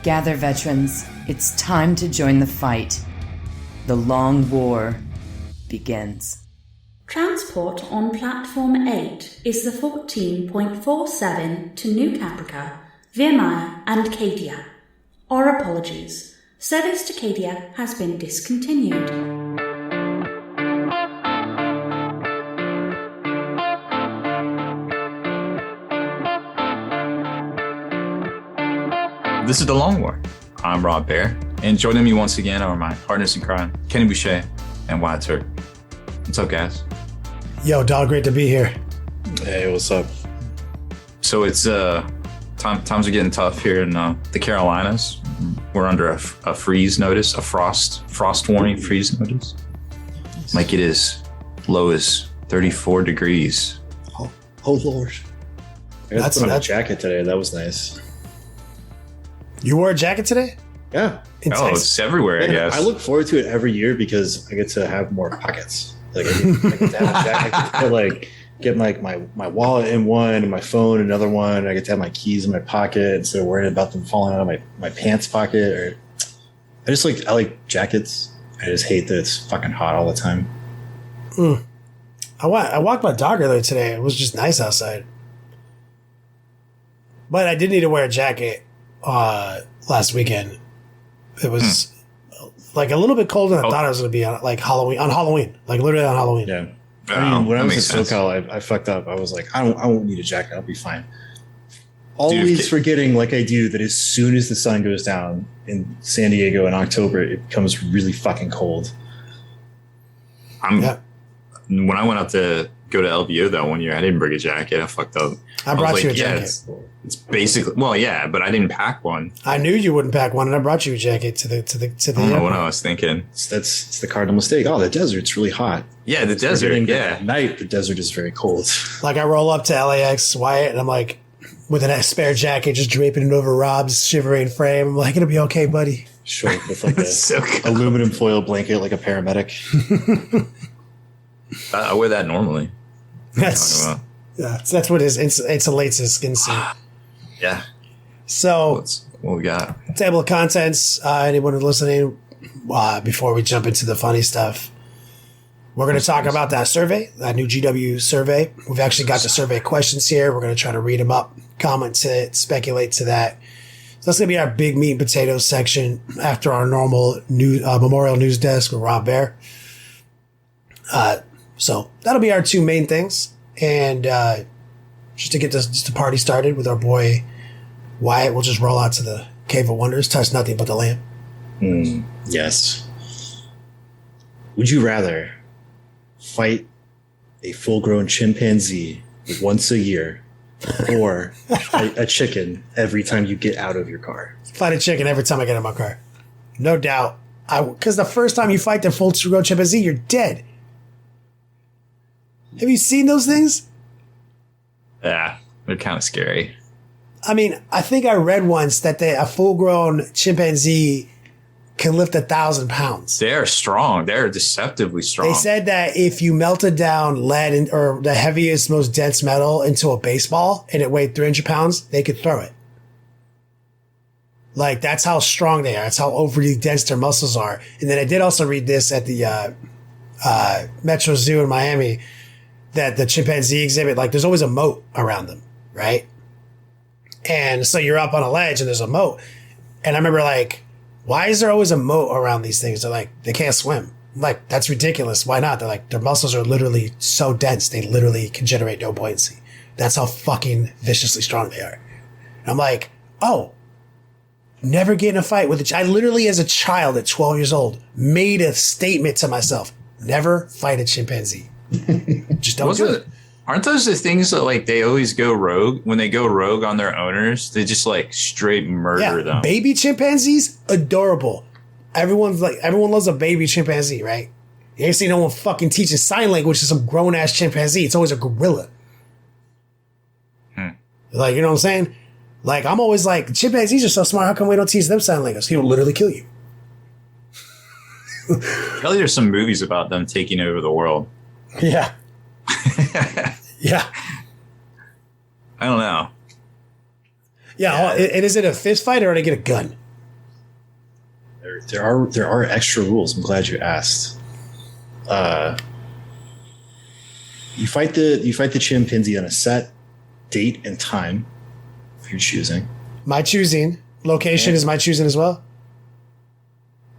Gather, veterans. It's time to join the fight. The long war begins. Transport on Platform 8 is the 14.47 to New Caprica, Virmire and Cadia. Our apologies. Service to Cadia has been discontinued. This is The Long War. I'm Rob Baer, and joining me once again are my partners in crime, Kenny Boucher and Wyatt Turk. What's up, guys? Yo, dog, great to be here. Hey, what's up? So it's times are getting tough here in the Carolinas. We're under a freeze notice, a frost warning freeze notice. Might get as low as 34 degrees. Oh Lord. I got to put on a jacket today. That was nice. You wore a jacket today? Yeah. It's everywhere, I guess. I look forward to it every year because I get to have more pockets. Like I get to have a jacket. I get to get my wallet in one and my phone in another one. I get to have my keys in my pocket instead of worrying about them falling out of my pants pocket. Or I like jackets. I just hate that it's fucking hot all the time. I walked my dog earlier today. It was just nice outside. But I did need to wear a jacket last weekend. It was like a little bit colder than I thought it was going to be on Halloween, like literally on Halloween. Yeah. I mean, when I was in SoCal, I fucked up. I was like, I won't need a jacket. I'll be fine. Always forgetting, like I do, that as soon as the sun goes down in San Diego in October, it becomes really fucking cold. When I went out to go to LVO that one year, I didn't bring a jacket. I fucked up. I brought you a jacket. It's basically, but I didn't pack one. I knew you wouldn't pack one, and I brought you a jacket to the. I don't know what I was thinking. It's the cardinal mistake. Oh, the desert's really hot. Yeah, the desert. Yeah, at night the desert is very cold. Like I roll up to LAX, Wyatt, and I'm like, with a spare jacket, just draping it over Rob's shivering frame. I'm like, it'll be okay, buddy. Sure, with like a aluminum foil blanket, like a paramedic. I wear that normally. That's what it is. Insulates his skin suit. Yeah. So, what we got? Table of contents. Anyone who's listening, before we jump into the funny stuff, we're going to talk about that survey, that new GW survey. We've actually got the survey questions here. We're going to try to read them up, comment to it, speculate to that. So that's going to be our big meat and potatoes section after our normal Memorial News Desk with Rob Baer. So that'll be our two main things. And just to get the party started with our boy Wyatt, we'll just roll out to the Cave of Wonders, touch nothing but the lamb. Yes. Would you rather fight a full-grown chimpanzee once a year or fight a chicken every time you get out of your car? Fight a chicken every time I get in my car. No doubt. Because the first time you fight the full-grown chimpanzee, you're dead. Have you seen those things? Yeah, they're kind of scary. I mean, I think I read once that a full-grown chimpanzee can lift 1,000 pounds. They're strong. They're deceptively strong. They said that if you melted down lead or the heaviest, most dense metal into a baseball and it weighed 300 pounds, they could throw it. Like, that's how strong they are. That's how overly dense their muscles are. And then I did also read this at the Metro Zoo in Miami, that the chimpanzee exhibit, like, there's always a moat around them, right? And so you're up on a ledge and there's a moat. And I remember, like, why is there always a moat around these things? They're like, they can't swim. I'm like, that's ridiculous. Why not? They're like, their muscles are literally so dense, they literally can generate no buoyancy. That's how fucking viciously strong they are. And I'm like, oh, never get in a fight with I literally, as a child at 12 years old, made a statement to myself, never fight a chimpanzee. Just don't do it. Aren't those the things that, like, they always go rogue? When they go rogue on their owners, they just, like, straight murder them. Baby chimpanzees, adorable. Everyone loves a baby chimpanzee, right? You ain't seen no one fucking teaching sign language to some grown ass chimpanzee. It's always a gorilla. Like, you know what I'm saying? Like, I'm always like, chimpanzees are so smart. How come we don't teach them sign language? He will literally kill you. Probably there's some movies about them taking over the world. Yeah. Yeah. I don't know. Yeah. And is it a fist fight or do they get a gun? There are extra rules. I'm glad you asked. You fight the chimpanzee on a set date and time if you're choosing. My choosing. Location is my choosing as well?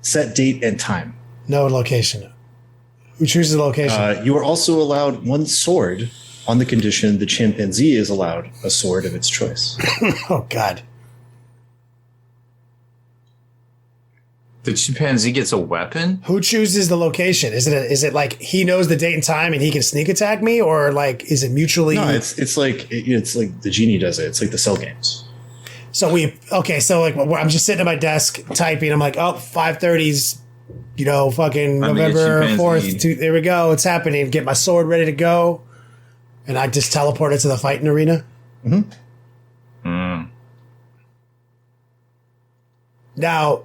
Set date and time. No location. Who chooses the location? You are also allowed one sword on the condition the chimpanzee is allowed a sword of its choice. Oh, God. The chimpanzee gets a weapon? Who chooses the location? Is it like he knows the date and time and he can sneak attack me, or like is it mutually? No, it's like the genie does it. It's like the cell games. So like I'm just sitting at my desk typing. I'm like, oh, 5:30's, fucking November 4th. There we go. It's happening. Get my sword ready to go, and I just teleport it to the fighting arena. Mm-hmm. Mm. Now,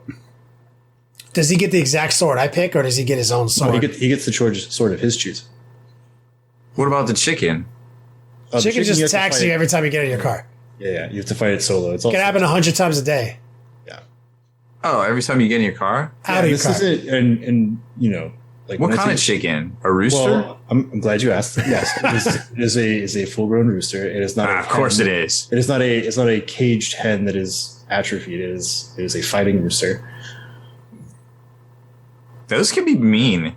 does he get the exact sword I pick, or does he get his own sword? No, he gets the sword of his choosing. What about the chicken? Chicken just attacks you every time you get in your car. Yeah, you have to fight it solo. It can happen 100 times a day. Yeah. Oh, every time you get in your car? Out of your car. This is it, and like what kind of chicken? A rooster? Well, I'm glad you asked. Yes, it is a full-grown rooster. It is not. Of course, it is. It is not a. It's not a caged hen that is atrophied. It is a fighting rooster. Those can be mean.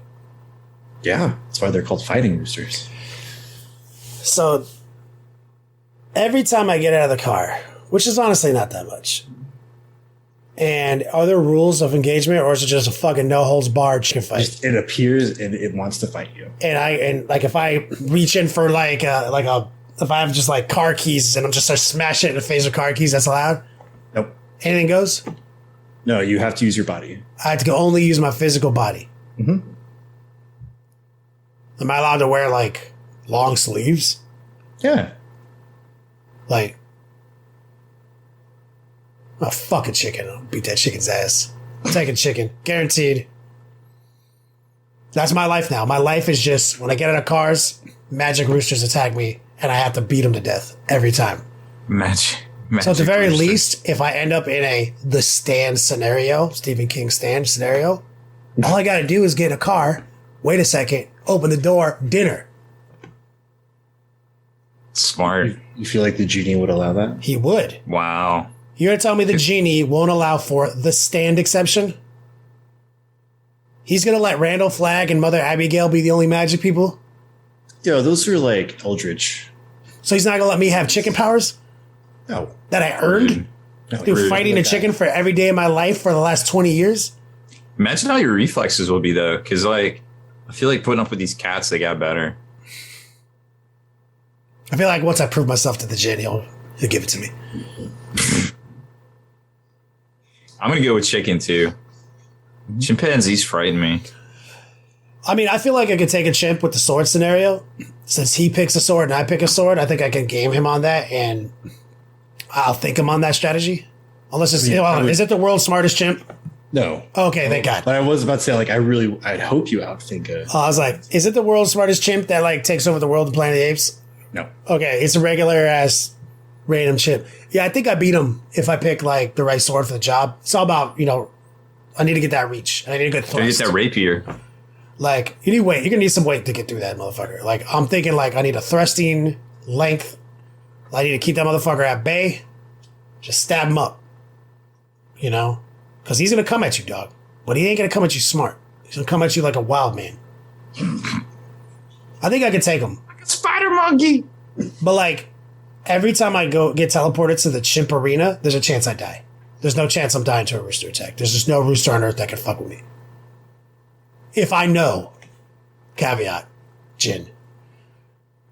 Yeah, that's why they're called fighting roosters. So every time I get out of the car, which is honestly not that much, and are there rules of engagement, or is it just a fucking no holds barred chicken fight? It appears and it wants to fight you. And like if I reach in for if I have just like car keys and I'm just smash it in the face with car keys, that's allowed? Nope. Anything goes? No, you have to use your body. I have to only use my physical body. Mm-hmm. Am I allowed to wear like long sleeves? Yeah. Like, oh, fuck a chicken. I'll beat that chicken's ass. I'm taking chicken. Guaranteed. That's my life now. My life is just when I get out of cars, magic roosters attack me and I have to beat them to death every time. Magic So at the very rooster. least, if I end up in the Stand scenario, Stephen King Stand scenario, all I got to do is get in a car, wait a second, open the door, dinner. Smart. You feel like the genie would allow that? He would. Wow. You're going to tell me the genie won't allow for the Stand exception? He's going to let Randall Flagg and Mother Abigail be the only magic people? Yeah, those are like eldritch. So he's not going to let me have chicken powers? No. That I earned? No, Through fighting a chicken for every day of my life for the last 20 years? Imagine how your reflexes will be, though, because, like, I feel like putting up with these cats, they got better. I feel like once I prove myself to the genie, he'll give it to me. I'm going to go with chicken, too. Chimpanzees frighten me. I mean, I feel like I could take a chimp with the sword scenario. Since he picks a sword and I pick a sword, I think I can game him on that, and I'll think him on that strategy. Unless it's, is it the world's smartest chimp? No. Okay, thank God. But I was about to say, like, I'd hope you outthink it. I was like, is it the world's smartest chimp that like takes over the world in Planet of the Apes? No. Okay, it's a regular ass random chimp. Yeah, I think I beat him if I pick like the right sword for the job. It's all about, I need to get that reach. I need a good Gotta thrust. get that rapier. Like, you need weight. You're gonna need some weight to get through that motherfucker. Like, I'm thinking like I need a thrusting length. I need to keep that motherfucker at bay. Just stab him up. Because he's gonna come at you, dog. But he ain't gonna come at you smart. He's gonna come at you like a wild man. I think I can take him. Spider monkey! But like, every time I go get teleported to the chimp arena, there's a chance I die. There's no chance I'm dying to a rooster attack. There's just no rooster on earth that can fuck with me. If I know, caveat, Jin.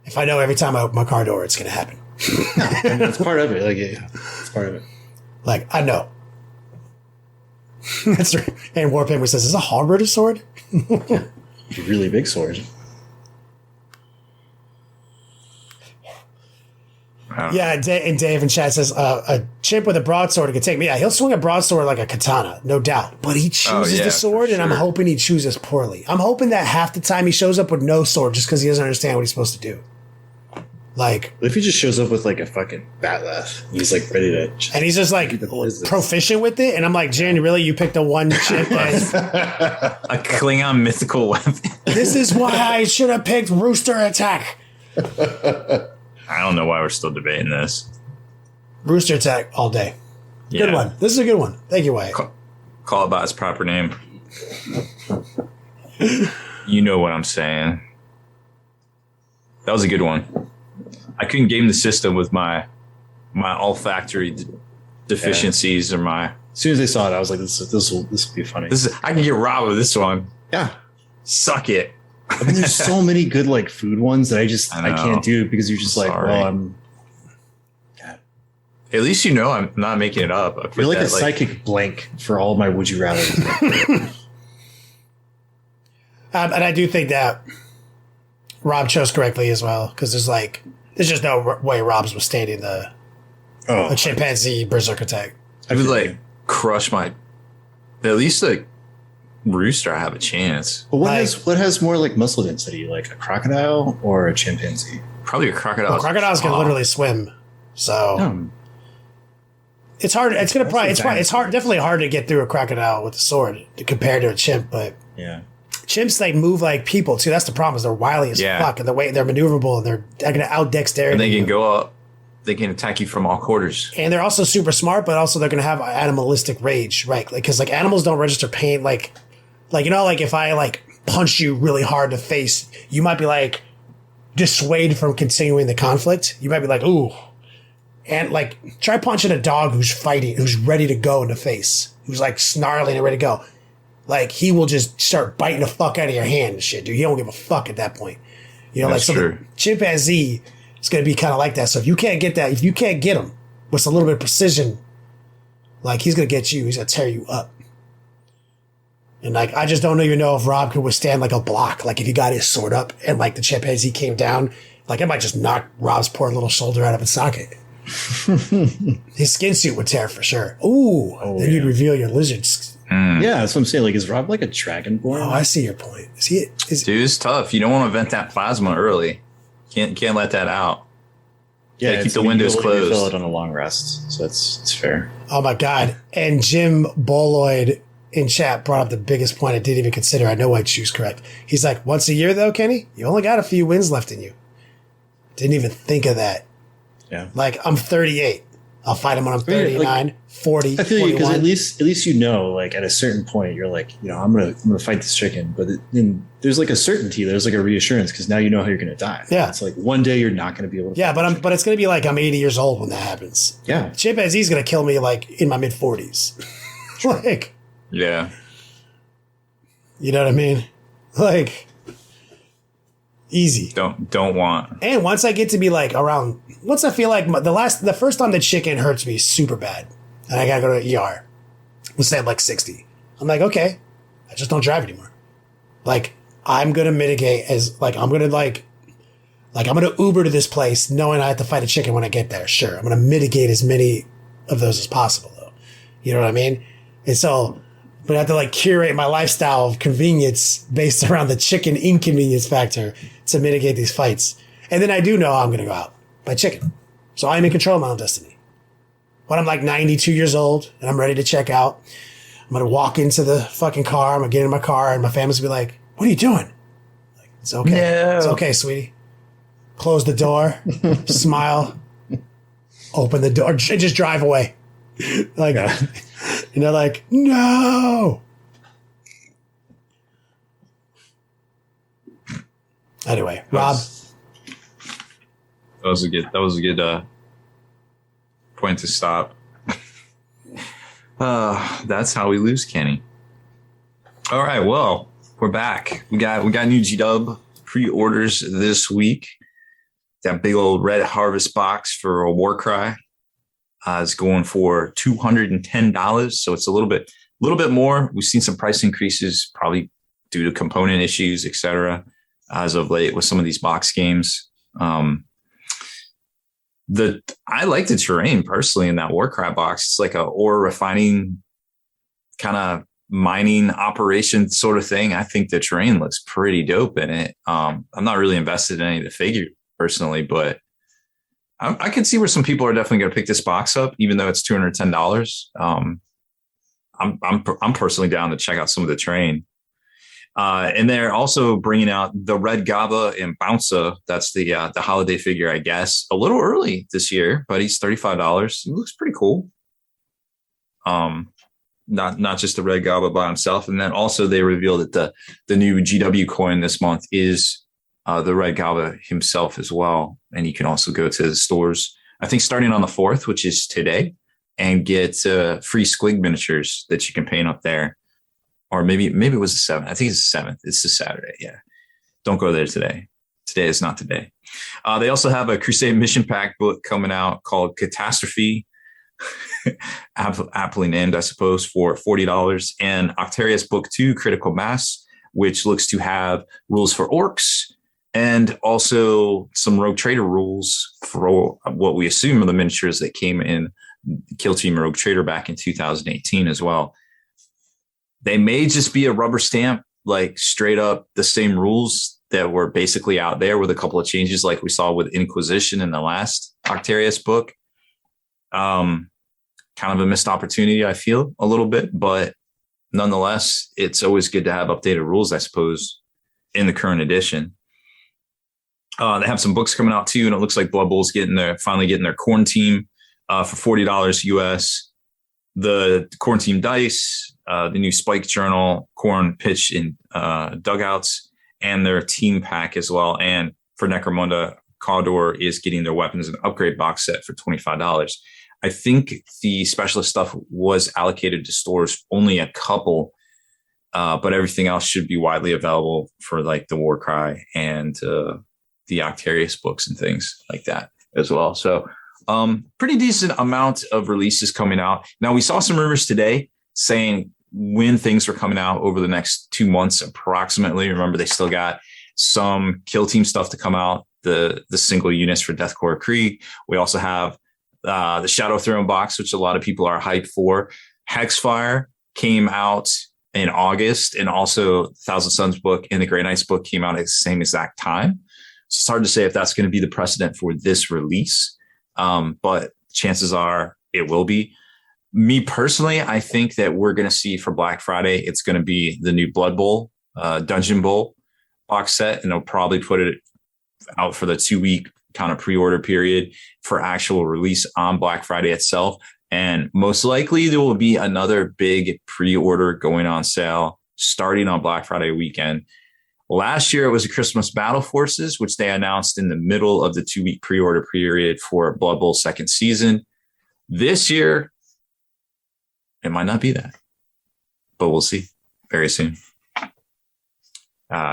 If I know every time I open my car door, it's going to happen. I mean, it's part of it. Like, yeah, it's part of it. Like, I know. That's right. And War Penguin says, is a halberd a sword? A really big sword. Yeah, and Dave in chat says, a chimp with a broadsword could take me. Yeah, he'll swing a broadsword like a katana, no doubt. But he chooses the sword, and I'm hoping he chooses poorly. I'm hoping that half the time he shows up with no sword just because he doesn't understand what he's supposed to do. Like, What if he just shows up with like a fucking batleth? He's like ready to. and he's just like proficient with it. And I'm like, Jen, really? You picked the one chip that A Klingon mythical weapon. this is why I should have picked Rooster Attack. I don't know why we're still debating this. Rooster Attack all day. Good Yeah. one. This is a good one. Thank you, Wyatt. Call it by its proper name. You know what I'm saying. That was a good one. I couldn't game the system with my olfactory deficiencies or my. As soon as I saw it, I was like, this will be funny. I can get Rob with this one. Yeah. Suck it. I mean, there's so many good like food ones that I know. can't do because you're just like, Sorry. well, I'm. God. At least you know I'm not making it up. I put You're like that, a psychic blank for all my would you rather. And I do think that Rob chose correctly as well, because there's just no way Rob's withstanding a chimpanzee berserk attack. I would like crush my. At least like rooster, I have a chance. But what has more like muscle density, like a crocodile or a chimpanzee? Probably a crocodile. Well, crocodiles can literally swim, so it's hard. It's definitely hard to get through a crocodile with a sword compared to a chimp. But Yeah. chimps move like people too. That's the problem. Is they're wily as fuck, and the way they're maneuverable, and they're going to out dexterity. And they can go up. They can attack you from all quarters. And they're also super smart, but also they're going to have animalistic rage, right? Like, because like animals don't register pain. Like you know, like if I like punch you really hard in the face, you might be like dissuade from continuing the conflict. You might be like, ooh, and like try punching a dog who's fighting, who's ready to go in the face, who's like snarling and ready to go. Like he will just start biting the fuck out of your hand and shit, dude. He don't give a fuck at that point. You know, That's like so true. the chimpanzee is going to be kind of like that. So if you can't get that, if you can't get him with a little bit of precision, like he's going to get you. He's going to tear you up. And like, I just don't even know if Rob could withstand like a block. Like if he got his sword up and like the chimpanzee came down, like it might just knock Rob's poor little shoulder out of its socket. His skin suit would tear for sure. Ooh, then you'd reveal your lizards. Yeah, that's what I'm saying. Like, is Rob like a dragonborn? Oh, I see your point. Dude, it's tough. You don't want to vent that plasma early. Can't let that out. Yeah, keep the windows closed. You fill it on a long rest, so it's fair. Oh my God. And Jim Boloid in chat brought up the biggest point I didn't even consider. I know I choose correct. He's like, once a year though, Kenny, you only got a few wins left in you. Didn't even think of that. Yeah. Like I'm 38. I'll fight him when I'm 39, 40, I feel you, because 41. at least you know, like at a certain point, you're like, you know, I'm gonna fight this chicken, but then there's like a certainty, there's like a reassurance because now you know how you're gonna die. Yeah. It's like one day you're not gonna be able to. Yeah, but it's gonna be like I'm 80 years old when that happens. Yeah. Chimpanzee's gonna kill me like in my mid 40s. Like, Yeah. you know what I mean? Like, easy. Don't want. And once I get to be like around, once I feel like the first time the chicken hurts me super bad, and I gotta go to the ER, let's say I'm like 60. I'm like, okay, I just don't drive anymore. Like, I'm gonna mitigate as like I'm gonna Uber to this place knowing I have to fight a chicken when I get there. Sure, I'm gonna mitigate as many of those as possible though. You know what I mean? And so, but I have to like curate my lifestyle of convenience based around the chicken inconvenience factor to mitigate these fights. And then I do know I'm going to go out by chicken. So I'm in control of my own destiny. When I'm like 92 years old and I'm ready to check out, I'm going to walk into the fucking car. I'm going to get in my car and my family's going to be like, what are you doing? Like, it's okay. No. It's okay, sweetie. Close the door, smile, open the door, and just drive away. Like, and they're like, no. Anyway, Rob. That was a good point to stop. That's how we lose Kenny. All right, well, we're back. We got new GW pre-orders this week. That big old red harvest box for a Warcry is going for $210. So it's a little bit more. We've seen some price increases, probably due to component issues, etc. As of late with some of these box games. I like the terrain personally in that Warcry box. It's like a ore refining kind of mining operation sort of thing. I think the terrain looks pretty dope in it. I'm not really invested in any of the figure personally, but I could see where some people are definitely going to pick this box up, even though it's $210. I'm personally down to check out some of the terrain. And they're also bringing out the Red Gaba and Bouncer. That's the holiday figure, I guess, a little early this year, but he's $35. He looks pretty cool. Not just the Red Gaba by himself. And then also they revealed that the new GW coin this month is the Red Gaba himself as well. And you can also go to the stores, I think starting on the 4th, which is today, and get free squig miniatures that you can paint up there. Or maybe it was the 7th. I think it's the 7th. It's the Saturday. Yeah. Don't go there today. Today is not today. They also have a Crusade Mission Pack book coming out called Catastrophe. Aptly named, I suppose, for $40. And Octarius Book 2, Critical Mass, which looks to have rules for orcs and also some Rogue Trader rules for what we assume are the miniatures that came in Kill Team Rogue Trader back in 2018 as well. They may just be a rubber stamp, like straight up the same rules that were basically out there with a couple of changes like we saw with Inquisition in the last Octarius book. Kind of a missed opportunity, I feel, a little bit, but nonetheless, it's always good to have updated rules, I suppose, in the current edition. They have some books coming out too, and it looks like Blood Bowl's finally getting their Corn Team for $40 US. The Corn Team dice, the new Spike Journal, Corn Pitch in Dugouts, and their team pack as well. And for Necromunda, Cawdor is getting their weapons and upgrade box set for $25. I think the specialist stuff was allocated to stores, only a couple, but everything else should be widely available for like the Warcry and the Octarius books and things like that as well. So pretty decent amount of releases coming out. Now, we saw some rumors today saying when things are coming out over the next 2 months approximately. Remember, they still got some Kill Team stuff to come out, the single units for Deathcore Kree. We also have the Shadow Throne box, which a lot of people are hyped for. Hexfire came out in August, and also Thousand Suns book and the Grey Knights book came out at the same exact time. So it's hard to say if that's going to be the precedent for this release, but chances are it will be. Me personally, I think that we're going to see for Black Friday, it's going to be the new Blood Bowl, Dungeon Bowl box set, and they'll probably put it out for the 2-week kind of pre-order period for actual release on Black Friday itself. And most likely there will be another big pre-order going on sale starting on Black Friday weekend. Last year, it was a Christmas Battle Forces, which they announced in the middle of the 2-week pre-order period for Blood Bowl second season. This year, it might not be that, but we'll see very soon.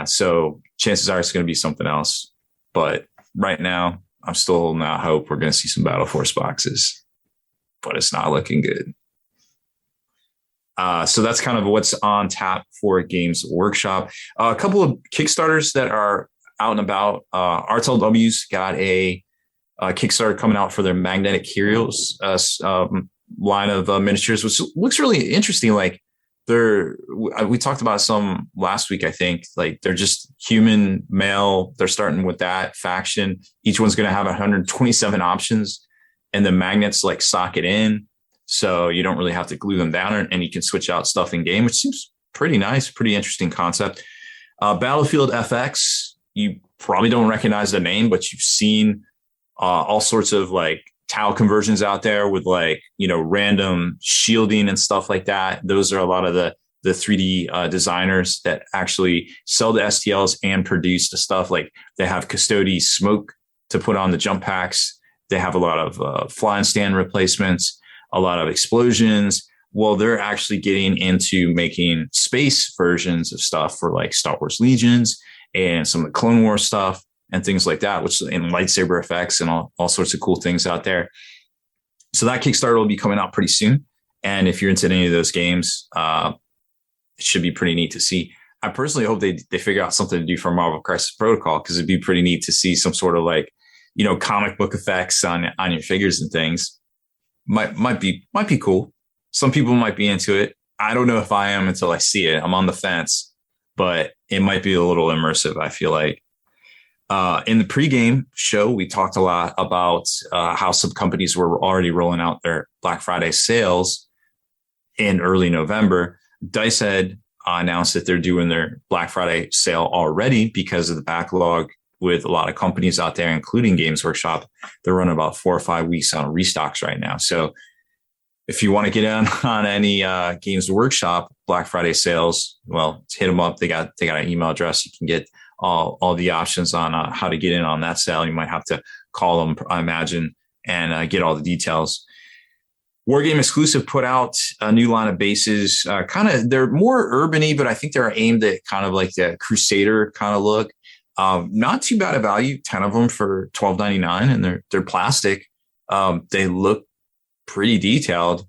So chances are it's going to be something else. But right now, I'm still holding out hope we're going to see some Battle Force boxes, but it's not looking good. So that's kind of what's on tap for Games Workshop. A couple of Kickstarters that are out and about. RTLW's got a Kickstarter coming out for their Magnetic Heroes line of miniatures, which looks really interesting. Like we talked about some last week, I think. Like they're just human male. They're starting with that faction. Each one's going to have 127 options, and the magnets like socket in. So you don't really have to glue them down, and you can switch out stuff in game, which seems pretty nice, pretty interesting concept. Battlefield FX, you probably don't recognize the name, but you've seen all sorts of like tile conversions out there with like, random shielding and stuff like that. Those are a lot of the 3D designers that actually sell the STLs and produce the stuff. Like they have Custody smoke to put on the jump packs. They have a lot of flying stand replacements, a lot of explosions. Well, they're actually getting into making space versions of stuff for like Star Wars Legions and some of the Clone Wars stuff and things like that, which and lightsaber effects and all sorts of cool things out there. So that Kickstarter will be coming out pretty soon. And if you're into any of those games, it should be pretty neat to see. I personally hope they figure out something to do for Marvel Crisis Protocol, because it'd be pretty neat to see some sort of like, comic book effects on your figures and things. Might be cool. Some people might be into it. I don't know if I am until I see it. I'm on the fence, but it might be a little immersive, I feel like. In the pregame show, we talked a lot about how some companies were already rolling out their Black Friday sales in early November. Dice had announced that they're doing their Black Friday sale already because of the backlog with a lot of companies out there, including Games Workshop. They're running about 4 or 5 weeks on restocks right now. So if you want to get in on any Games Workshop Black Friday sales, well, hit them up. They got an email address. You can get all the options on how to get in on that sale. You might have to call them, I imagine, and get all the details. Wargame Exclusive put out a new line of bases. They're more urban-y, but I think they're aimed at kind of like the Crusader kind of look. Not too bad a value, 10 of them for $12.99, and they're plastic. They look pretty detailed.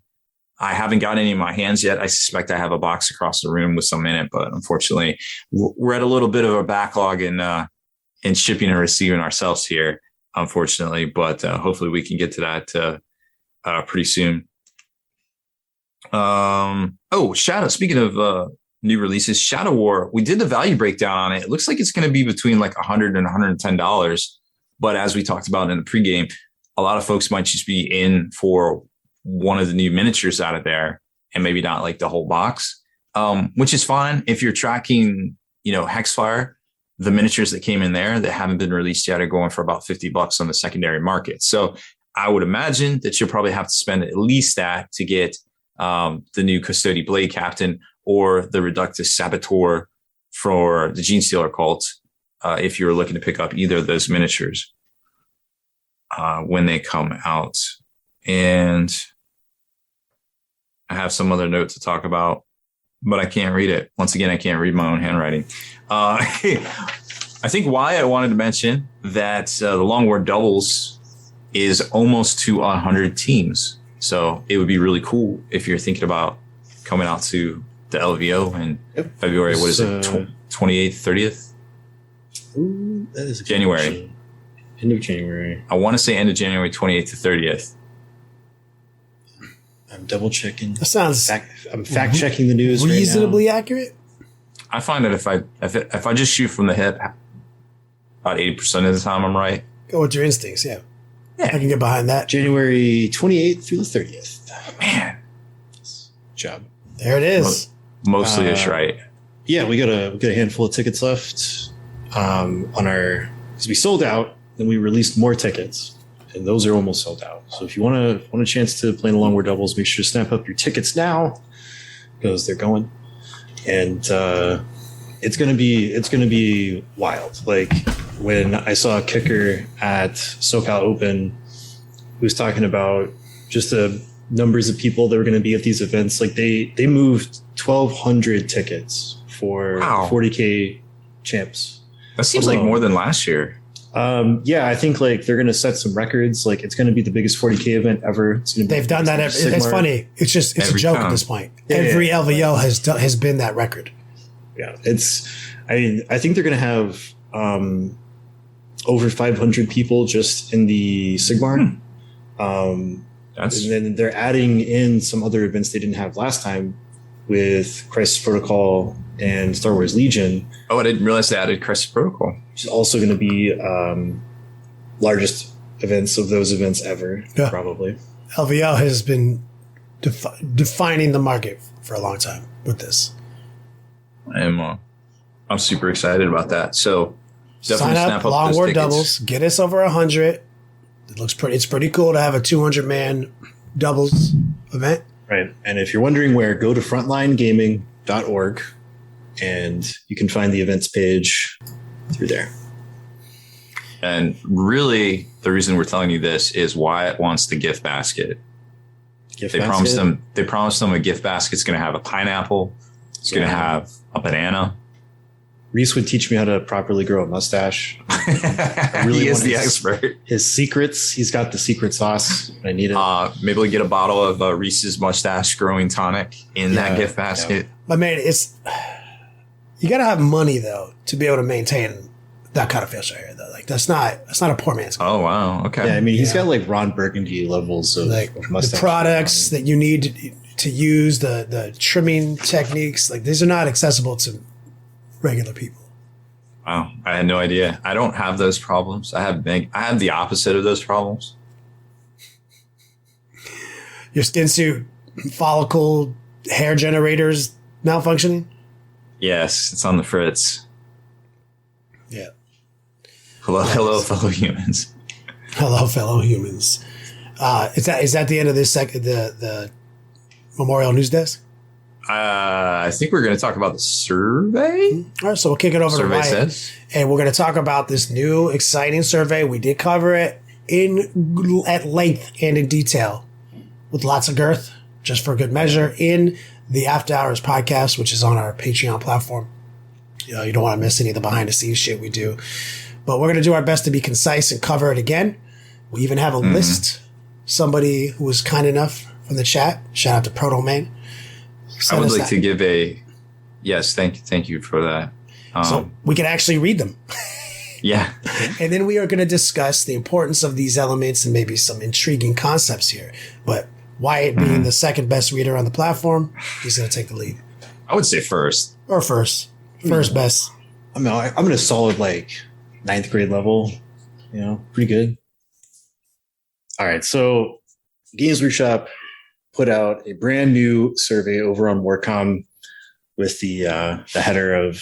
I haven't got any in my hands yet. I suspect I have a box across the room with some in it, but unfortunately, we're at a little bit of a backlog in shipping and receiving ourselves here, unfortunately. But hopefully, we can get to that pretty soon. Shadow. Speaking of new releases, Shadow War. We did the value breakdown on it. It looks like it's going to be between like $100 and $110. But as we talked about in the pregame, a lot of folks might just be in for one of the new miniatures out of there and maybe not like the whole box, which is fine. If you're tracking, Hexfire, the miniatures that came in there that haven't been released yet are going for about $50 on the secondary market. So I would imagine that you'll probably have to spend at least that to get the new Custody Blade Captain or the Reductus Saboteur for the Gene Stealer cult, if you're looking to pick up either of those miniatures when they come out. And I have some other note to talk about, but I can't read it. Once again, I can't read my own handwriting. I think Wyatt wanted to mention that the Long War Doubles is almost to 100 teams. So it would be really cool if you're thinking about coming out to the LVO in February. What is it? 28th, 30th? Ooh, that is January. End of January. I want to say end of January, 28th to 30th. I'm double checking. That sounds I'm fact checking the news. Reasonably accurate. I find that if I just shoot from the hip, about 80% of the time I'm right. Go with your instincts. Yeah. I can get behind that. January 28th through the 30th. Man, job. There it is. Mostly ish right. Yeah, we got a handful of tickets left on our, because we sold out, then we released more tickets, and those are almost sold out. So if you want a chance to play in the Long War Doubles, make sure to snap up your tickets now because they're going, and it's gonna be wild. Like when I saw a kicker at SoCal Open who was talking about just the numbers of people that were going to be at these events, like they moved 1,200 tickets for 40k champs. That seems like more than last year. Yeah, I think like they're going to set some records. Like it's going to be the biggest 40k event ever. They've done that. It's funny. It's a joke at this point. Every LVO has been that record. Yeah, I think they're going to have over 500 people just in the Sigmar. And then they're adding in some other events they didn't have last time with Crisis Protocol and Star Wars Legion. Oh, I didn't realize they added Crisis Protocol. Which is also going to be largest events of those events ever, probably. LVO has been defining the market for a long time with this. I'm super excited about that. So sign definitely up, Long War Doubles. Get us over 100. It's pretty cool to have a 200-man doubles event. Right. And if you're wondering where, go to frontlinegaming.org and you can find the events page through there. And really, the reason we're telling you this is Wyatt wants the gift basket. They promised them a gift basket. It's going to have a pineapple. It's going to have a banana. Reese would teach me how to properly grow a mustache. He is the expert. His secrets. He's got the secret sauce. I need it. Maybe we'll get a bottle of Reese's mustache growing tonic in that gift basket. Yeah. But man, you got to have money though to be able to maintain that kind of facial hair though. Like that's not a poor man's. Oh wow. Okay. Yeah, I mean he's got like Ron Burgundy levels of like mustache. The products that you need to use, the trimming techniques, like these are not accessible to regular people. Wow, I had no idea. I don't have those problems. I have the opposite of those problems. Your skin suit follicle hair generators malfunctioning? Yes, it's on the fritz. Yeah. Hello, fellow humans. Hello, fellow humans. Is that the end of this the Memorial News Desk? I think we're going to talk about the survey. All right, so we'll kick it over Survey to Wyatt, says. and we're going to talk about this new exciting survey. We did cover it at length and in detail, with lots of girth, just for good measure, in the After Hours podcast, which is on our Patreon platform. You know, you don't want to miss any of the behind the scenes shit we do, but we're going to do our best to be concise and cover it again. We even have a list. Somebody who was kind enough from the chat, shout out to Proto Man. I would like to give yes, thank you for that. So we can actually read them. Yeah. And then we are going to discuss the importance of these elements and maybe some intriguing concepts here. But Wyatt being the second best reader on the platform, he's going to take the lead. I would say first. Or first. First best. I'm in a solid like 9th grade level. You know, pretty good. All right, so Games Workshop put out a brand new survey over on Warcom with the header of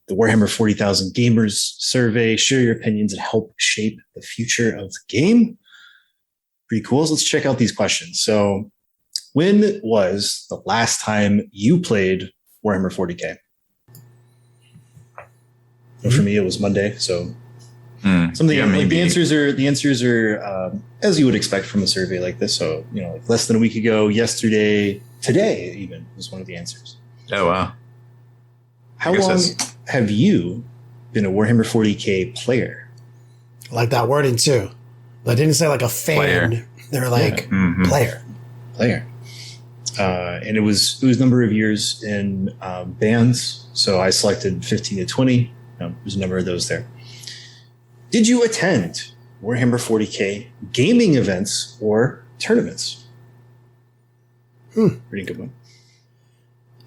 the Warhammer 40,000 Gamers Survey. Share your opinions and help shape the future of the game. Pretty cool. So let's check out these questions. So when was the last time you played Warhammer 40k? Well, for me, it was Monday. So something like the answers are as you would expect from a survey like this. So, you know, like less than a week ago, yesterday, today even was one of the answers. Oh, wow. How long have you been a Warhammer 40k player? I like that wording too. But it didn't say like a fan. Player. They were like player. And it was number of years in bands. So I selected 15 to 20. There's a number of those there. Did you attend Warhammer 40k gaming events or tournaments? Pretty good one.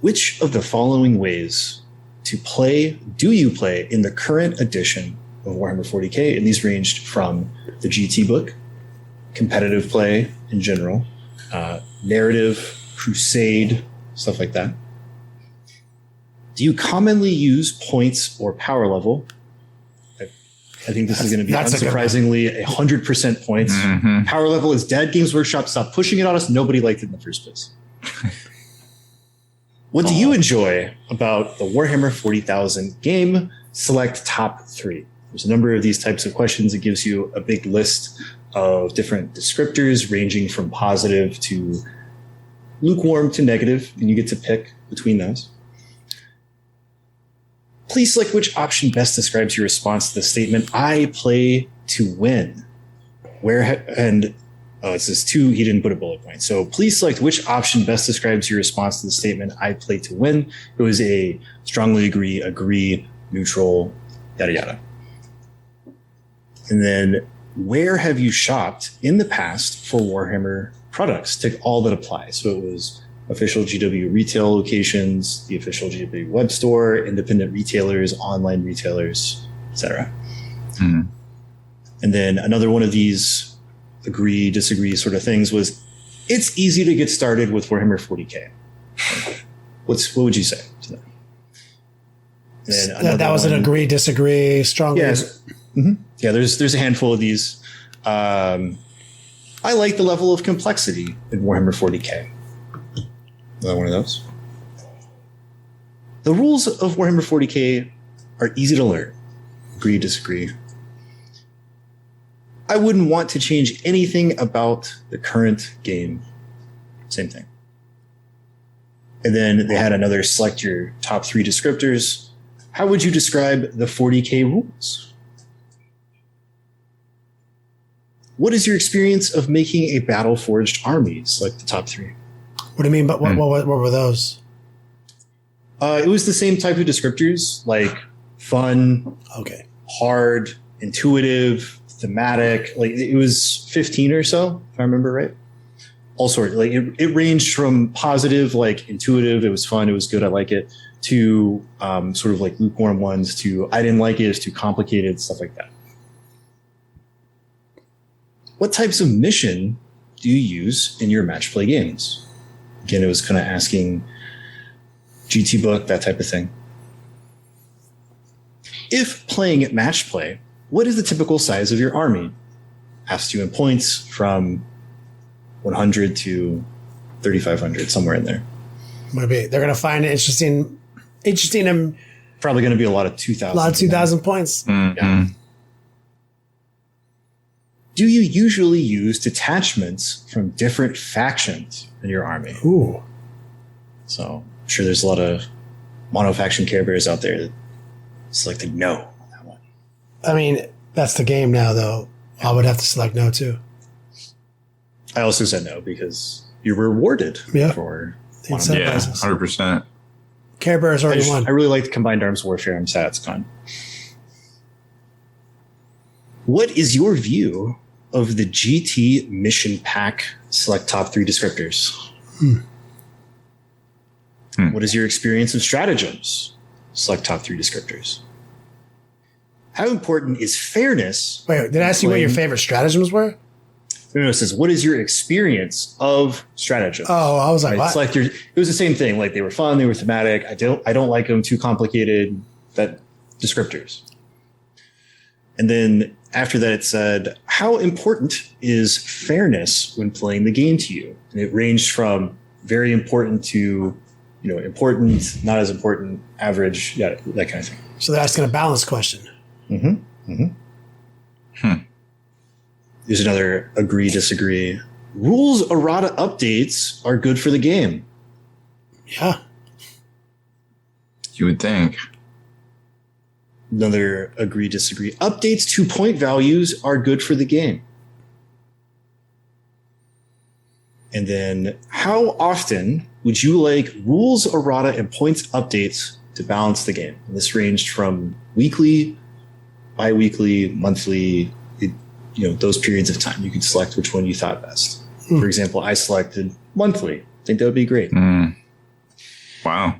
Which of the following ways to play do you play in the current edition of Warhammer 40k? And these ranged from the GT book, competitive play in general, narrative, crusade, stuff like that. Do you commonly use points or power level? I think this is going to be unsurprisingly 100% points. Power level is dead. Games Workshop stopped pushing it on us. Nobody liked it in the first place. What do you enjoy about the Warhammer 40,000 game? Select top 3. There's a number of these types of questions. It gives you a big list of different descriptors ranging from positive to lukewarm to negative, and you get to pick between those. Please select which option best describes your response to the statement, I play to win. It says 2, he didn't put a bullet point. So please select which option best describes your response to the statement, I play to win. It was a strongly agree, neutral, yada, yada. And then where have you shopped in the past for Warhammer products? Tick all that apply. So it was official GW retail locations, the official GW web store, independent retailers, online retailers, etc. And then another one of these agree, disagree sort of things was, it's easy to get started with Warhammer 40k. What would you say to that? That was an agree, disagree, strongly. Yes. Yeah, there's a handful of these. I like the level of complexity in Warhammer 40k. Another one of those. The rules of Warhammer 40k are easy to learn. Agree, disagree. I wouldn't want to change anything about the current game. Same thing. And then they had another select your top 3 descriptors. How would you describe the 40k rules? What is your experience of making a battle-forged army? Select the top 3. What do you mean? But what were those? It was the same type of descriptors, like fun, hard, intuitive, thematic. Like it was 15 or so, if I remember right. all sorts. Like it ranged from positive, like intuitive, it was fun, it was good, I like it, to sort of like lukewarm ones, to I didn't like it, it's too complicated, stuff like that. What types of mission do you use in your match play games? Again, it was kind of asking GT book, that type of thing. If playing at match play, what is the typical size of your army? Asked you in points from 100 to 3,500, somewhere in there. They're going to find it interesting. Probably going to be a lot of 2,000. A lot of 2,000 points. Mm-hmm. Yeah. Do you usually use detachments from different factions in your army? Ooh. So I'm sure there's a lot of mono-faction Care Bears out there that selected no on that one. I mean, that's the game now, though. I would have to select no, too. I also said no because you're rewarded for Incentivizes. Yeah, 100%. Care Bears already won. I really like the Combined Arms Warfare. I'm sad it's gone. What is your view of the GT Mission Pack? Select top 3 descriptors. What is your experience in stratagems? Select top 3 descriptors. How important is fairness? Wait, did I ask you what your favorite stratagems were? No, it says, what is your experience of stratagems? Oh, I was like, what? Select it was the same thing. Like they were fun, they were thematic. I don't like them too complicated. That descriptors. And then after that, it said, how important is fairness when playing the game to you? And it ranged from very important to, important, not as important, average, yeah, that kind of thing. So they're asking a balance question. There's another agree, disagree. Rules errata updates are good for the game. Yeah. You would think. Another agree, disagree. Updates to point values are good for the game. And then how often would you like rules errata and points updates to balance the game? And this ranged from weekly, bi-weekly, monthly, those periods of time. You could select which one you thought best. For example, I selected monthly. I think that would be great. Wow.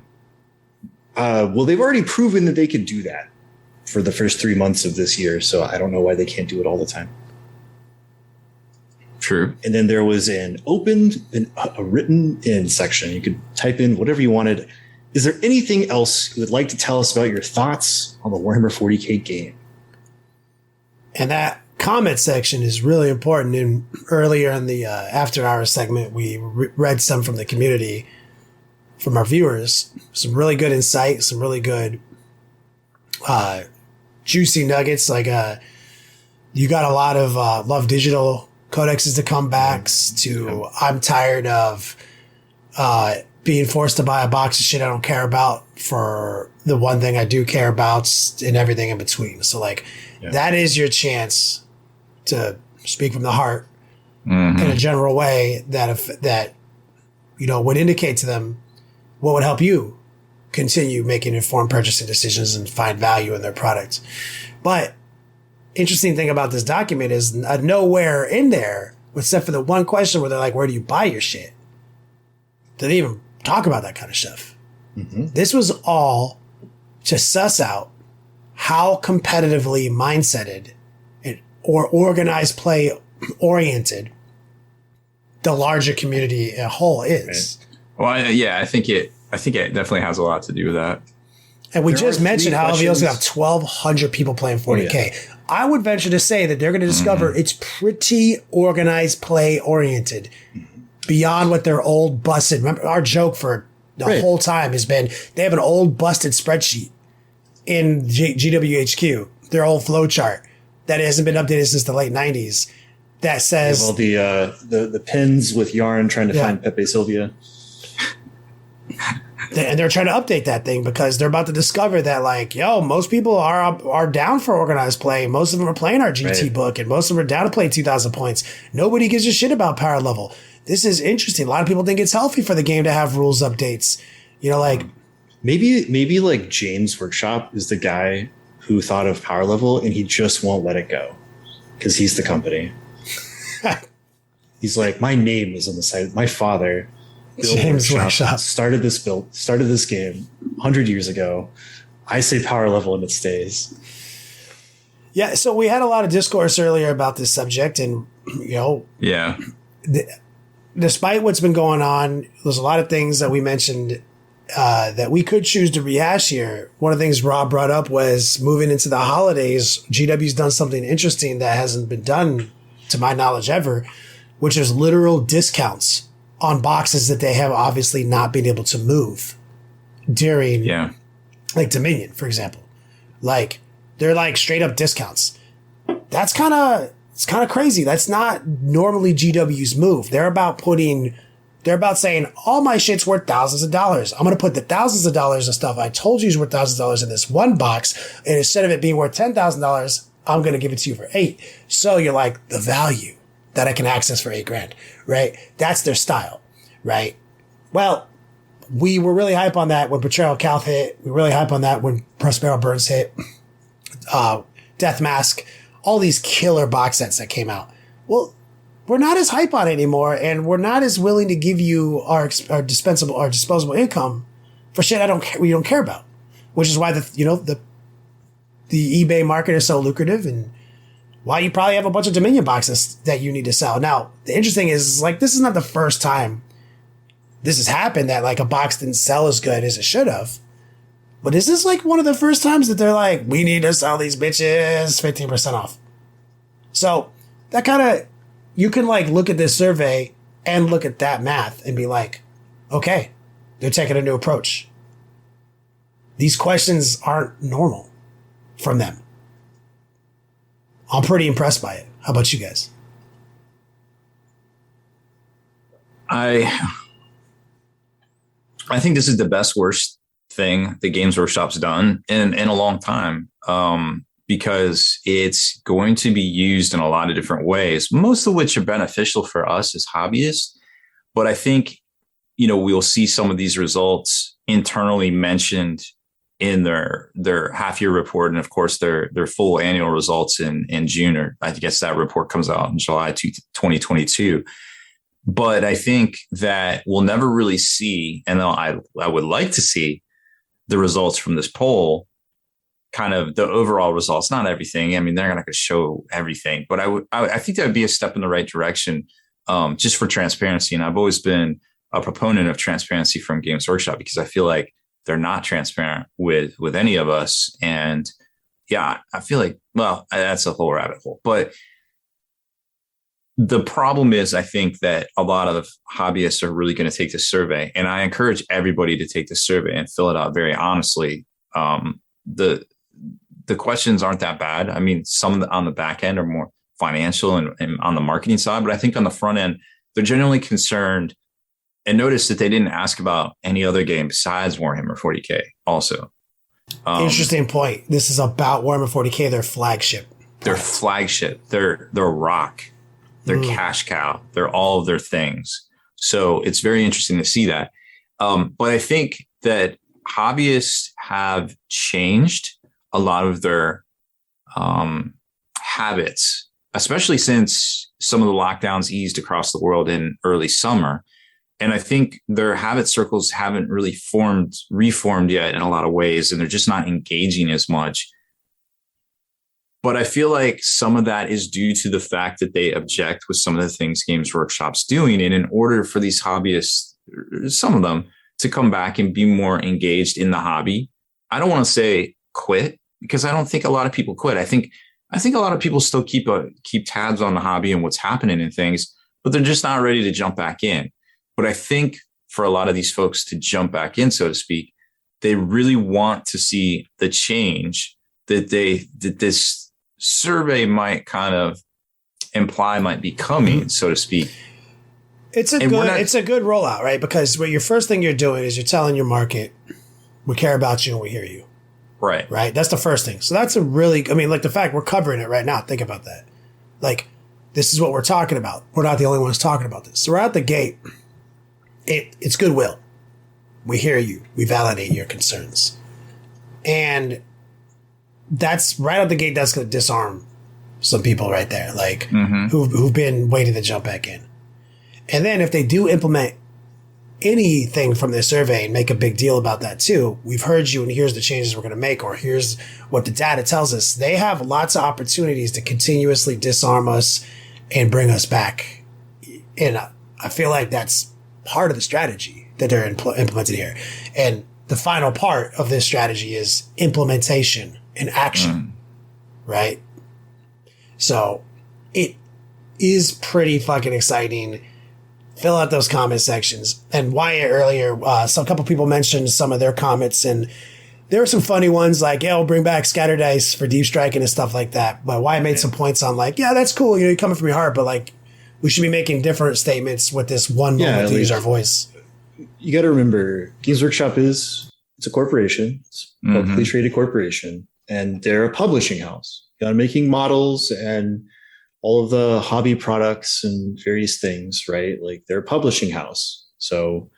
Well, they've already proven that they could do that for the first 3 months of this year. So I don't know why they can't do it all the time. True. And then there was a written in section. You could type in whatever you wanted. Is there anything else you would like to tell us about your thoughts on the Warhammer 40k game? And that comment section is really important. And earlier in the after hours segment, we read some from the community, from our viewers, some really good insight, some really good juicy nuggets. Like you got a lot of Love Digital codexes to comebacks to I'm tired of being forced to buy a box of shit I don't care about for the one thing I do care about and everything in between. So that is your chance to speak from the heart in a general way that would indicate to them what would help you continue making informed purchasing decisions and find value in their products. But interesting thing about this document is nowhere in there, except for the one question where they're like, where do you buy your shit? They didn't even talk about that kind of stuff. This was all to suss out how competitively mindseted or organized play oriented the larger community as a whole is. Well, I think it definitely has a lot to do with that. And we just mentioned how LVO's going to have 1,200 people playing 40K. I would venture to say that they're going to discover it's pretty organized play oriented beyond what their old busted. Remember, our joke for the whole time has been they have an old busted spreadsheet in GWHQ, their old flowchart that hasn't been updated since the late 90s that says all the pins with yarn trying to find Pepe Sylvia. And they're trying to update that thing because they're about to discover that most people are down for organized play. Most of them are playing our GT book and most of them are down to play 2,000 points. Nobody gives a shit about power level. This is interesting. A lot of people think it's healthy for the game to have rules updates. Maybe like James Workshop is the guy who thought of power level and he just won't let it go because he's the company. He's like, my name is on the site. My father, Bill James Workshop, Workshop. started this game 100 years ago. I say power level and it stays. Yeah, so we had a lot of discourse earlier about this subject, and Yeah. Despite what's been going on, there's a lot of things that we mentioned that we could choose to rehash here. One of the things Rob brought up was moving into the holidays. GW's done something interesting that hasn't been done, to my knowledge, ever, which is literal discounts on boxes that they have obviously not been able to move during, like Dominion, for example. Like, they're like straight up discounts. It's kind of crazy. That's not normally GW's move. They're about saying, all my shit's worth thousands of dollars. I'm going to put the thousands of dollars of stuff I told you is worth thousands of dollars in this one box. And instead of it being worth $10,000, I'm going to give it to you for $8,000. So you're like, the value that I can access for $8,000, right? That's their style, right? Well, we were really hype on that when Betrayal Calth hit. We were really hype on that when Prospero Burns hit. Death Mask, all these killer box sets that came out. Well, we're not as hype on it anymore, and we're not as willing to give you our disposable income for shit we don't care about. Which is why the eBay market is so lucrative, and why you probably have a bunch of Dominion boxes that you need to sell. Now, the interesting is like, this is not the first time this has happened that like a box didn't sell as good as it should have. But is this like one of the first times that they're like, we need to sell these bitches 15% off? So that kind of, you can like look at this survey and look at that math and be like, okay, they're taking a new approach. These questions aren't normal from them. I'm pretty impressed by it. How about you guys? I think this is the worst thing the Games Workshop's done in a long time, because it's going to be used in a lot of different ways, most of which are beneficial for us as hobbyists. But I think, we'll see some of these results internally mentioned in their half-year report, and of course their full annual results in June, or I guess that report comes out in July 2022. But I think that we'll never really see, and I would like to see the results from this poll, kind of the overall results, not everything. I mean, they're not going to show everything, but I think that would be a step in the right direction, just for transparency. And I've always been a proponent of transparency from Games Workshop, because I feel like they're not transparent with any of us. And yeah, I feel like, well, that's a whole rabbit hole, but the problem is, I think that a lot of hobbyists are really going to take this survey, and I encourage everybody to take the survey and fill it out very honestly. The questions aren't that bad. I mean, some on the back end are more financial and on the marketing side, but I think on the front end, they're generally concerned. And notice that they didn't ask about any other game besides Warhammer 40k also. Interesting point. This is about Warhammer 40k, their flagship. Their flagship. Their rock. Their cash cow. They're all of their things. So it's very interesting to see that. But I think that hobbyists have changed a lot of their habits, especially since some of the lockdowns eased across the world in early summer. And I think their habit circles haven't really reformed yet in a lot of ways, and they're just not engaging as much. But I feel like some of that is due to the fact that they object with some of the things Games Workshop's doing. And in order for these hobbyists, some of them, to come back and be more engaged in the hobby, I don't want to say quit, because I don't think a lot of people quit. I think a lot of people still keep tabs on the hobby and what's happening and things, but they're just not ready to jump back in. But I think for a lot of these folks to jump back in, so to speak, they really want to see the change that this survey might kind of imply might be coming, so to speak. It's a good rollout, right? Because your first thing you're doing is you're telling your market, we care about you and we hear you. Right. Right. That's the first thing. So that's like the fact we're covering it right now. Think about that. Like, this is what we're talking about. We're not the only ones talking about this. So we're out the gate. It's goodwill. We hear you. We validate your concerns. And that's right out the gate. That's going to disarm some people right there, like who've been waiting to jump back in. And then if they do implement anything from their survey and make a big deal about that too, we've heard you and here's the changes we're going to make, or here's what the data tells us. They have lots of opportunities to continuously disarm us and bring us back. And I feel like that's part of the strategy that they're implementing here. And the final part of this strategy is implementation and action, right? So it is pretty fucking exciting. Fill out those comment sections. And Wyatt earlier, so a couple people mentioned some of their comments, and there were some funny ones like, yeah, we'll bring back scatter dice for deep striking and stuff like that. But Wyatt made some points on like, yeah, that's cool. You're coming from your heart, but like, we should be making different statements with this one moment to use our voice. You got to remember, Games Workshop it's a corporation. It's a publicly traded corporation, and they're a publishing house. You know, making models and all of the hobby products and various things, right? Like they're a publishing house. So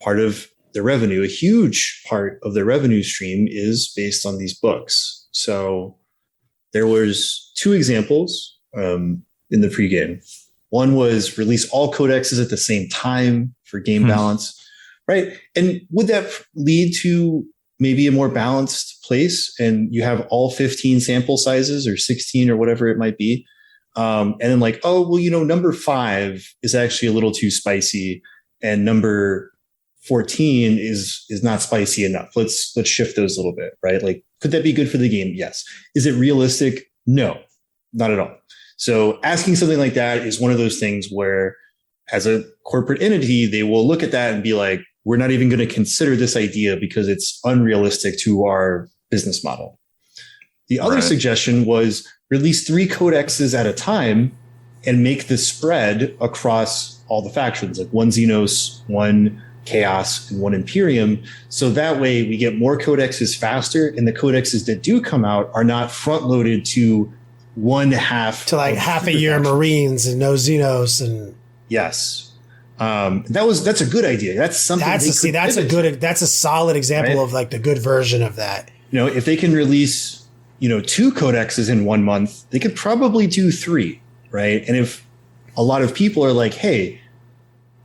part of their revenue, a huge part of their revenue stream is based on these books. So there was 2 examples in the pregame. One was release all codexes at the same time for game balance, right? And would that lead to maybe a more balanced place and you have all 15 sample sizes or 16 or whatever it might be? And then like, oh, well, you know, number 5 is actually a little too spicy and number 14 is not spicy enough. Let's shift those a little bit, right? Like, could that be good for the game? Yes. Is it realistic? No, not at all. So asking something like that is one of those things where as a corporate entity, they will look at that and be like, we're not even going to consider this idea because it's unrealistic to our business model. The other suggestion was release 3 codexes at a time and make the spread across all the factions, like 1 Xenos, 1 Chaos, and 1 Imperium. So that way we get more codexes faster, and the codexes that do come out are not front loaded to one half to like half a year Marines and no Xenos and yes. That's a good idea. That's something that's a solid example of like the good version of that. You know, if they can release, 2 codexes in 1 month, they could probably do 3, right? And if a lot of people are like, hey,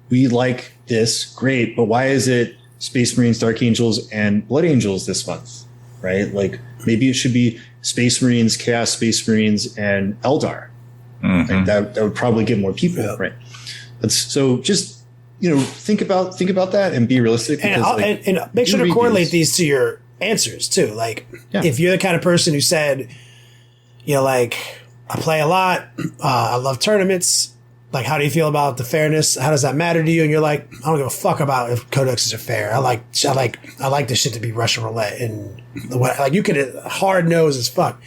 we like this, great, but why is it Space Marines, Dark Angels, and Blood Angels this month, right? Like maybe it should be Space Marines, Chaos Space Marines, and Eldar. Right? That would probably get more people, right? So just think about that and be realistic. Because, and make sure to correlate these to your answers too. Like if you're the kind of person who said, like I play a lot, I love tournaments. Like, how do you feel about the fairness? How does that matter to you? And you're like, I don't give a fuck about if codexes are fair. I like this shit to be Russian roulette and like you could hard nose as fuck.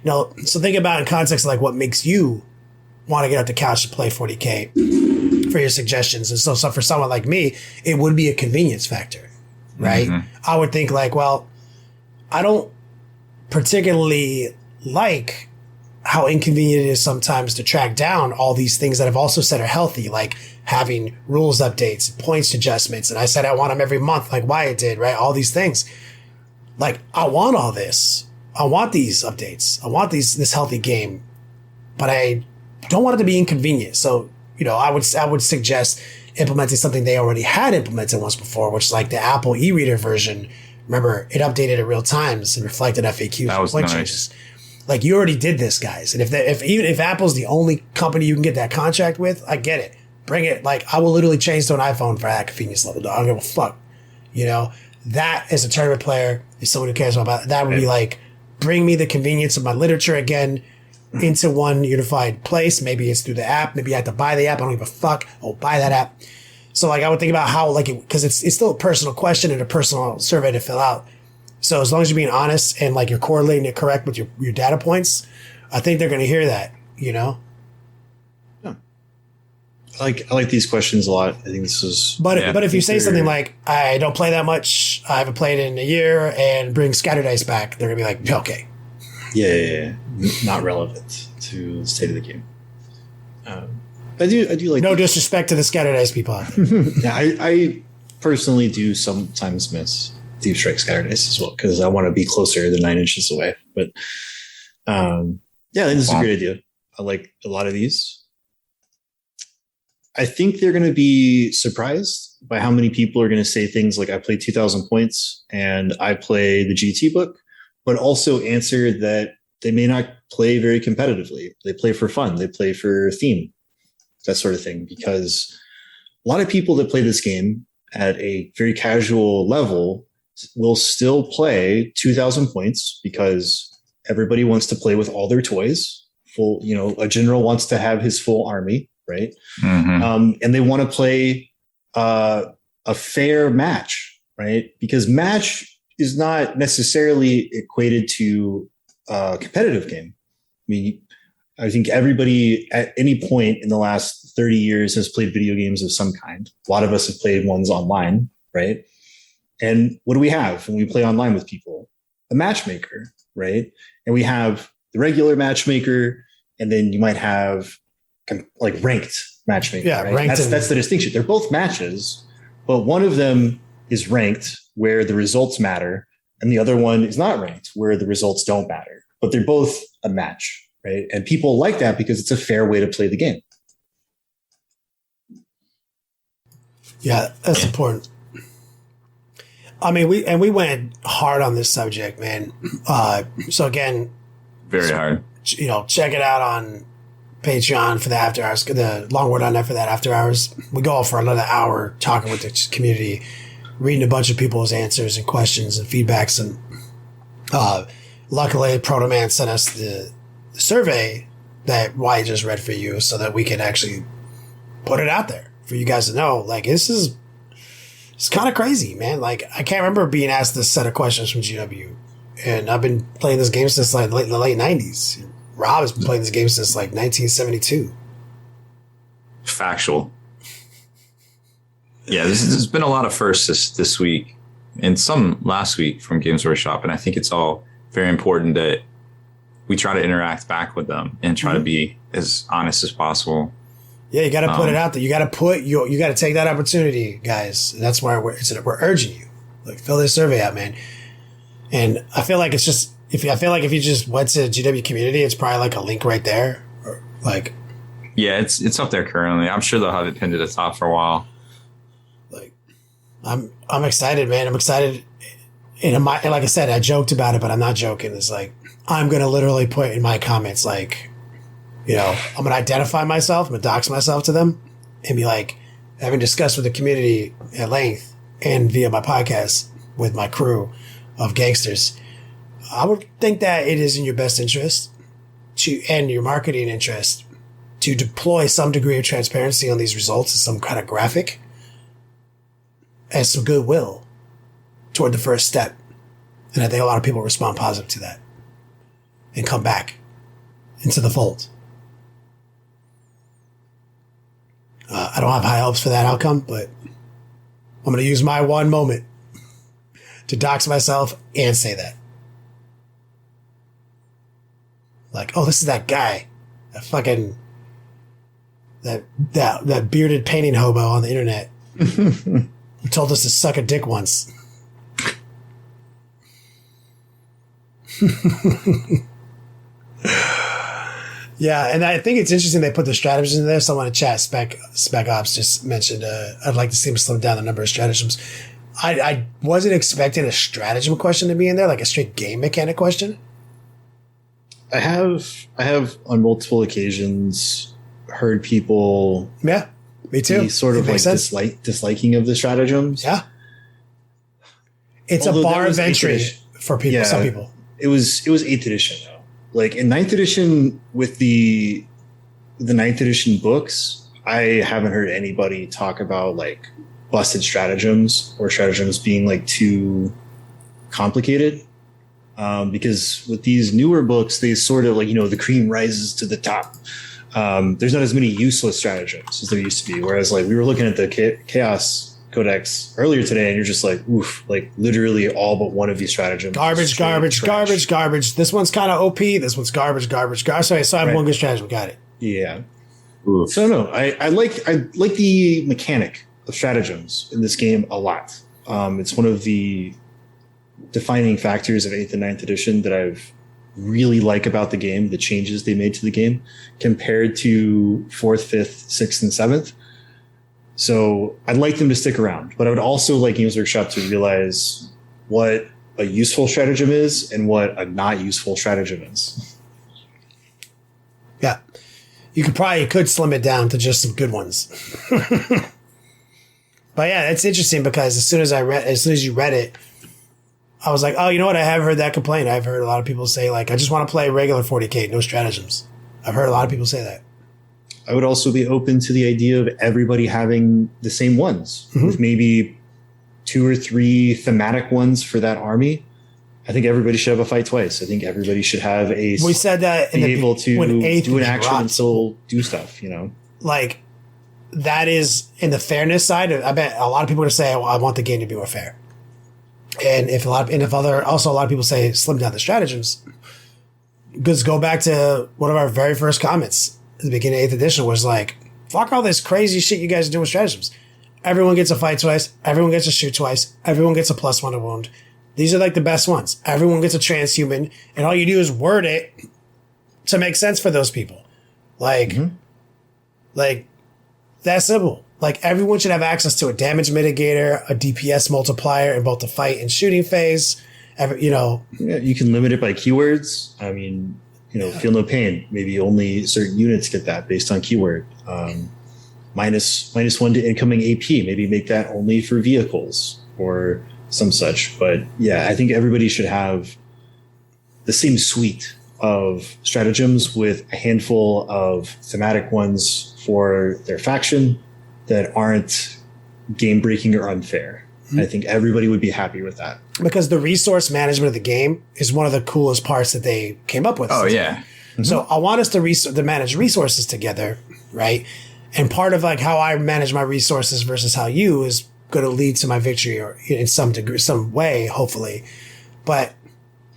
So think about in context of like what makes you want to get off the couch to play 40K for your suggestions. And so for someone like me, it would be a convenience factor, right? I would think like, well, I don't particularly like how inconvenient it is sometimes to track down all these things that I've also said are healthy, like having rules updates, points adjustments. And I said I want them every month, like Wyatt did, right? All these things. Like, I want all this. I want these updates. I want this healthy game, but I don't want it to be inconvenient. So, I would suggest implementing something they already had implemented once before, which is like the Apple e-reader version. Remember, it updated at real times and reflected FAQs and point changes. Like, you already did this, guys. And if Apple's the only company you can get that contract with, I get it. Bring it. Like, I will literally change to an iPhone for that convenience level. I don't give a fuck. That as a tournament player, is someone who cares about that would be like, bring me the convenience of my literature again into one unified place. Maybe it's through the app. Maybe I have to buy the app. I don't give a fuck. I'll buy that app. So like, I would think about how because it's still a personal question and a personal survey to fill out. So as long as you're being honest and like you're correlating it correct with your data points, I think they're going to hear that, Yeah. I like these questions a lot. I think this is. But if you say something like, I don't play that much, I haven't played in a year, and bring scatter dice back, they're going to be like, okay. Yeah. Not relevant to the state of the game. I do like. No disrespect to the scatter dice people. Yeah, I personally do sometimes miss Deep Strike Scatter Dice as well, because I want to be closer than 9 inches away. But I think this is a great idea. I like a lot of these. I think they're going to be surprised by how many people are going to say things like, I played 2,000 points and I play the GT book, but also answer that they may not play very competitively. They play for fun. They play for theme, that sort of thing. Because a lot of people that play this game at a very casual level will still play 2,000 points because everybody wants to play with all their toys. Full, a general wants to have his full army, right? Mm-hmm. And they want to play a fair match, right? Because match is not necessarily equated to a competitive game. I mean, I think everybody at any point in the last 30 years has played video games of some kind. A lot of us have played ones online, right? And what do we have when we play online with people? A matchmaker, right? And we have the regular matchmaker, and then you might have like ranked matchmaker. Yeah, right? ranked. That's the distinction. They're both matches, but one of them is ranked where the results matter, and the other one is not ranked where the results don't matter. But they're both a match, right? And people like that because it's a fair way to play the game. Yeah, that's important. I mean, we went hard on this subject, man. So again, Very hard. Check it out on Patreon for the after hours, the longword.net for that after hours. We go off for another hour talking with the community, reading a bunch of people's answers and questions and feedbacks. And luckily, Protoman sent us the survey that Wyatt just read for you so that we can actually put it out there for you guys to know. Like, it's kind of crazy, man. Like, I can't remember being asked this set of questions from GW. And I've been playing this game since like the late 90s. Rob has been playing this game since like 1972. Factual. Yeah, there's been a lot of firsts this week and some last week from Games Workshop. And I think it's all very important that we try to interact back with them and try to be as honest as possible. Yeah, you got to put it out there. You got to you got to take that opportunity, guys. And that's why we're urging you. Like, fill this survey out, man. And I feel like it's just, if you just went to GW community, it's probably like a link right there. Or like, yeah, it's up there currently. I'm sure they'll have it pinned to the top for a while. Like, I'm excited, man. I'm excited. And like I said, I joked about it, but I'm not joking. It's like, I'm going to literally put in my comments, like, I'm going to identify myself. I'm going to dox myself to them and be like, having discussed with the community at length and via my podcast with my crew of gangsters, I would think that it is in your best interest and your marketing interest to deploy some degree of transparency on these results as some kind of graphic as some goodwill toward the first step. And I think a lot of people respond positive to that and come back into the fold. I don't have high hopes for that outcome, but I'm going to use my one moment to dox myself and say that. Like, oh, this is that guy, that bearded painting hobo on the internet who told us to suck a dick once. Yeah, and I think it's interesting they put the stratagems in there. Someone in chat, Spec Ops, just mentioned I'd like to see him slim down the number of stratagems. I wasn't expecting a stratagem question to be in there, like a straight game mechanic question. I have on multiple occasions heard people, yeah, me too, be sort of like disliking of the stratagems. Yeah, it's a bar of entry for people. Yeah, some people. It was 8th edition though. Like in 9th edition with the 9th edition books, I haven't heard anybody talk about like busted stratagems or stratagems being like too complicated. Because with these newer books, they sort of like, the cream rises to the top. There's not as many useless stratagems as there used to be. Whereas like we were looking at the Chaos Codex earlier today and you're just like, oof, like literally all but one of these stratagems. Garbage. This one's kind of OP. This one's garbage. Sorry, I have one good stratagem. Got it. Yeah. Oof. So no, I like the mechanic of stratagems in this game a lot. It's one of the defining factors of 8th and 9th edition that I've really like about the game, the changes they made to the game compared to 4th, 5th, 6th, and 7th. So I'd like them to stick around, but I would also like Games Workshop to realize what a useful stratagem is and what a not useful stratagem is. Yeah. You could slim it down to just some good ones. But yeah, it's interesting because as soon as you read it, I was like, oh, you know what? I have heard that complaint. I've heard a lot of people say, like, I just want to play regular 40k, no stratagems. I've heard a lot of people say that. I would also be open to the idea of everybody having the same ones, with maybe 2 or 3 thematic ones for that army. I think everybody should have a fight twice. I think everybody should have a. We said that be able to do an action dropped. and still do stuff. You know, like that is in the fairness side. I bet a lot of people are going to say, well, I want the game to be more fair. And if a lot of people say slim down the stratagems, because go back to one of our very first comments at the beginning of 8th edition was like, fuck all this crazy shit you guys are doing with stratagems. Everyone gets a fight twice. Everyone gets a shoot twice. Everyone gets a +1 to wound. These are like the best ones. Everyone gets a transhuman, and all you do is word it to make sense for those people. Like that's simple. Like everyone should have access to a damage mitigator, a DPS multiplier in both the fight and shooting phase. Yeah, you can limit it by keywords. I mean, feel no pain. Maybe only certain units get that based on keyword. -1 to incoming AP. Maybe make that only for vehicles or some such. But yeah, I think everybody should have the same suite of stratagems with a handful of thematic ones for their faction that aren't game breaking or unfair. I think everybody would be happy with that. Because the resource management of the game is one of the coolest parts that they came up with. Oh, yeah. So I want us to manage resources together, right? And part of like how I manage my resources versus how you is going to lead to my victory or in some degree, some way, hopefully. But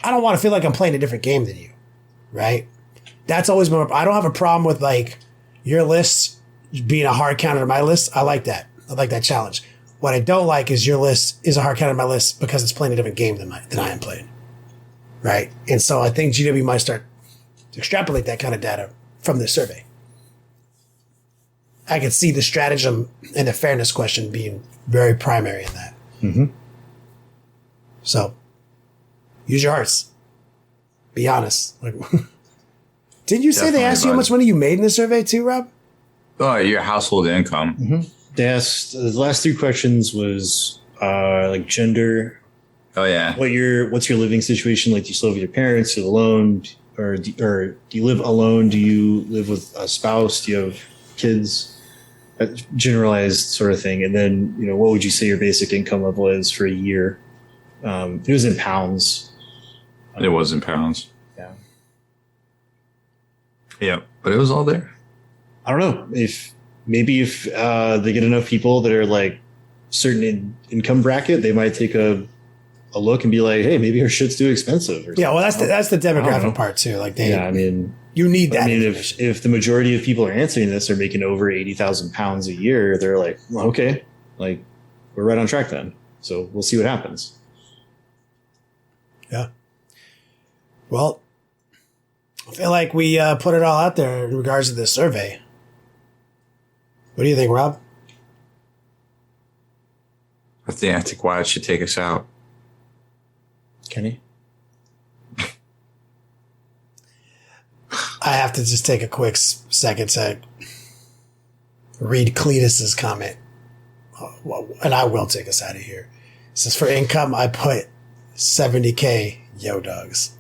I don't want to feel like I'm playing a different game than you, right? That's always been, I don't have a problem with like your list being a hard counter to my list. I like that. I like that challenge. What I don't like is your list is a hard counter to my list because it's playing a different game than I am playing, right? And so I think GW might start to extrapolate that kind of data from this survey. I can see the stratagem and the fairness question being very primary in that. Mm-hmm. So, use your hearts. Be honest. Like, didn't you say they asked you how much money you made in the survey too, Rob? Oh, your household income. Mm-hmm. They asked, the last 3 questions was like gender. Oh yeah. What's your living situation? Like, do you still live with your parents? Do you live alone? Or do you live alone? Do you live with a spouse? Do you have kids? A generalized sort of thing. And then, what would you say your basic income level is for a year? It was in pounds. It was in pounds. Yeah. Yeah, but it was all there. I don't know if they get enough people that are like certain income bracket, they might take a look and be like, hey, maybe our shit's too expensive. Yeah, well, that's the demographic part too. Like you need that. I mean, if the majority of people are answering this are making over 80,000 pounds a year, they're like, well, okay, like we're right on track then. So we'll see what happens. Yeah. Well, I feel like we put it all out there in regards to this survey. What do you think, Rob? I think Wyatt should take us out. Kenny? I have to just take a quick second to read Cletus's comment. And I will take us out of here. It says, for income, I put 70K yo dogs.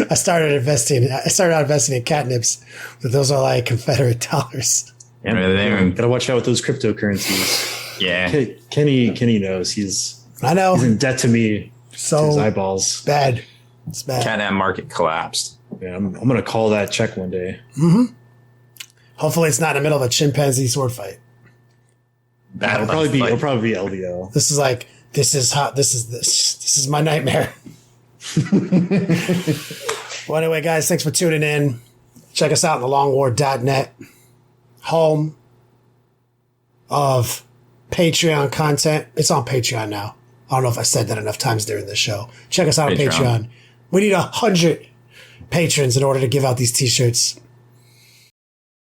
I started out investing in catnips, but those are like Confederate dollars. Yeah, gotta watch out with those cryptocurrencies. Yeah. Kenny knows he's in debt to me. So his eyeballs. Bad. It's bad. Cat market collapsed. Yeah, I'm gonna call that check one day. Mm-hmm. Hopefully it's not in the middle of a chimpanzee sword fight. It'll probably be LVO. This is like, this is hot. This is my nightmare. Well, anyway, guys, thanks for tuning in. Check us out on thelongwar.net, home of Patreon content. It's on Patreon now. I don't know if I said that enough times during this show. Check us out on Patreon. We need 100 patrons in order to give out these t-shirts.